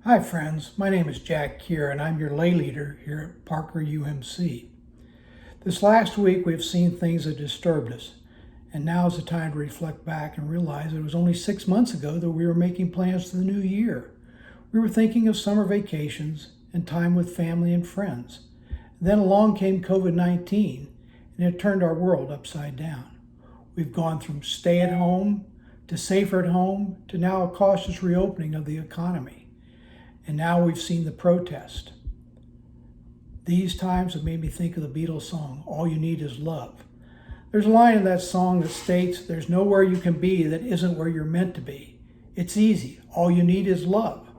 Hi friends, my name is Jack Kear and I'm your lay leader here at Parker UMC. This last week we've seen things that disturbed us, and now is the time to reflect back and realize it was only 6 months ago that we were making plans for the new year. We were thinking of summer vacations and time with family and friends. Then along came COVID-19 and it turned our world upside down. We've gone from stay at home to safer at home to now a cautious reopening of the economy. And now we've seen the protest. These times have made me think of the Beatles song, All You Need Is Love. There's a line in that song that states, there's nowhere you can be that isn't where you're meant to be. It's easy. All you need is love.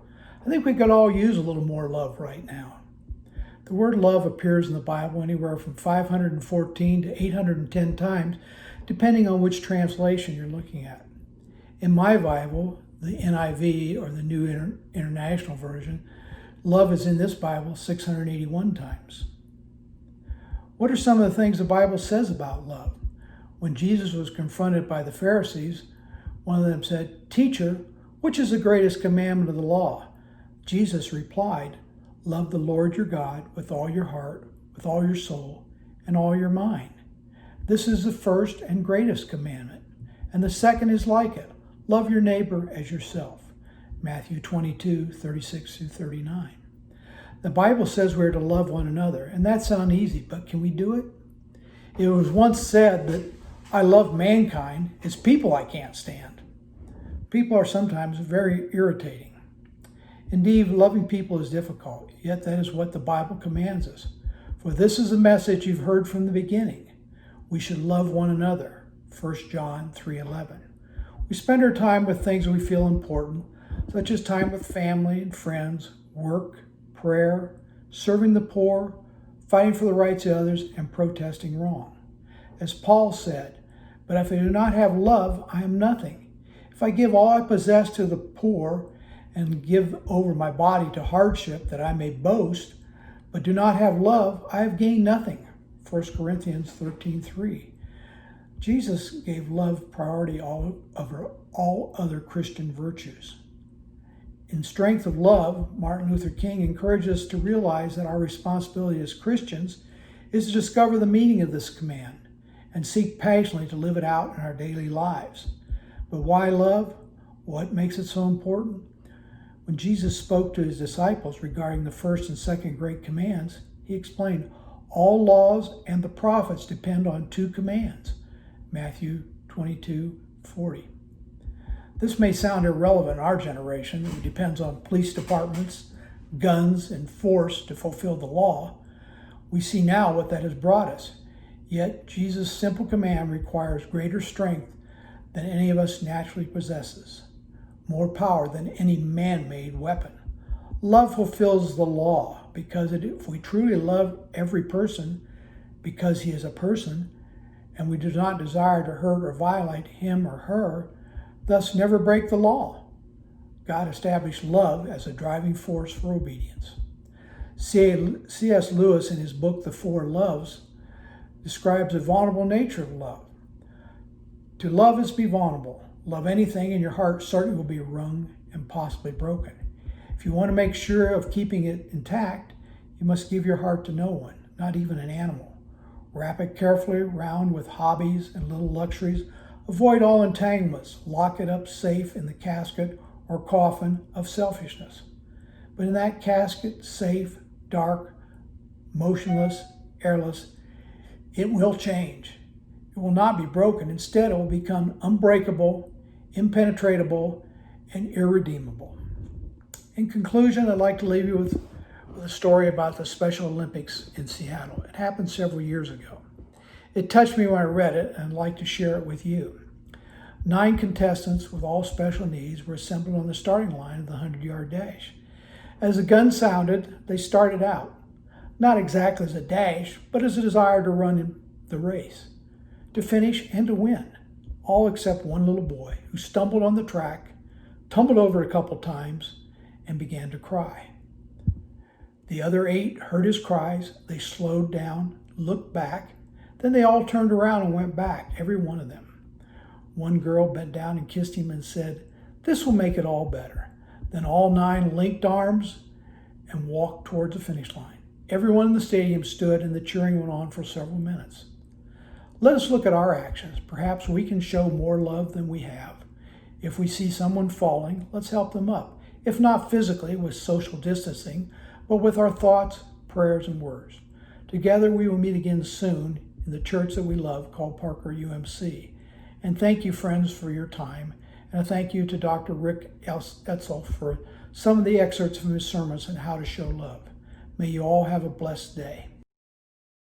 I think we could all use a little more love right now. The word love appears in the Bible anywhere from 514 to 810 times, depending on which translation you're looking at. In my Bible, the NIV, or the New International Version, love is in this Bible 681 times. What are some of the things the Bible says about love? When Jesus was confronted by the Pharisees, one of them said, "Teacher, which is the greatest commandment of the law?" Jesus replied, "Love the Lord your God with all your heart, with all your soul, and all your mind. This is the first and greatest commandment, and the second is like it. Love your neighbor as yourself." Matthew 22:36 through 39. The Bible says we're to love one another, and that sounds easy, but can we do it? It was once said that I love mankind, it's people I can't stand. People are sometimes very irritating. Indeed, loving people is difficult, yet that is what the Bible commands us. For this is the message you've heard from the beginning. We should love one another. 1 John 3:11. We spend our time with things we feel important, such as time with family and friends, work, prayer, serving the poor, fighting for the rights of others, and protesting wrong. As Paul said, "But if I do not have love, I am nothing. If I give all I possess to the poor and give over my body to hardship that I may boast, but do not have love, I have gained nothing." 1 Corinthians 13:3. Jesus gave love priority over all other Christian virtues. In strength of love, Martin Luther King encouraged us to realize that our responsibility as Christians is to discover the meaning of this command and seek passionately to live it out in our daily lives. But why love? What makes it so important? When Jesus spoke to his disciples regarding the first and second great commands, he explained, all laws and the prophets depend on two commands. Matthew 22:40. This may sound irrelevant in our generation. It depends on police departments, guns, and force to fulfill the law. We see now what that has brought us. Yet Jesus' simple command requires greater strength than any of us naturally possesses, more power than any man-made weapon. Love fulfills the law because if we truly love every person because he is a person, and we do not desire to hurt or violate him or her, thus never break the law. God established love as a driving force for obedience. C.S. Lewis, in his book, The Four Loves, describes the vulnerable nature of love. To love is to be vulnerable. Love anything, and your heart certainly will be wrung and possibly broken. If you want to make sure of keeping it intact, you must give your heart to no one, not even an animal. Wrap it carefully around with hobbies and little luxuries. Avoid all entanglements. Lock it up safe in the casket or coffin of selfishness. But in that casket, safe, dark, motionless, airless, it will change. It will not be broken. Instead, it will become unbreakable, impenetrable, and irredeemable. In conclusion, I'd like to leave you with a story about the Special Olympics in Seattle. It happened several years ago. It touched me when I read it, and I'd like to share it with you. 9 contestants with all special needs were assembled on the starting line of the 100-yard dash. As the gun sounded, they started out, not exactly as a dash, but as a desire to run in the race, to finish and to win, all except one little boy who stumbled on the track, tumbled over a couple times, and began to cry. The other 8 heard his cries. They slowed down, looked back. Then they all turned around and went back, every one of them. One girl bent down and kissed him and said, "This will make it all better. Then all 9 linked arms and walked towards the finish line. Everyone in the stadium stood and the cheering went on for several minutes. Let us look at our actions. Perhaps we can show more love than we have. If we see someone falling, let's help them up. If not physically with social distancing, but with our thoughts, prayers, and words. Together we will meet again soon in the church that we love called Parker UMC. And thank you, friends, for your time. And a thank you to Dr. Rick Etzel for some of the excerpts from his sermons on how to show love. May you all have a blessed day.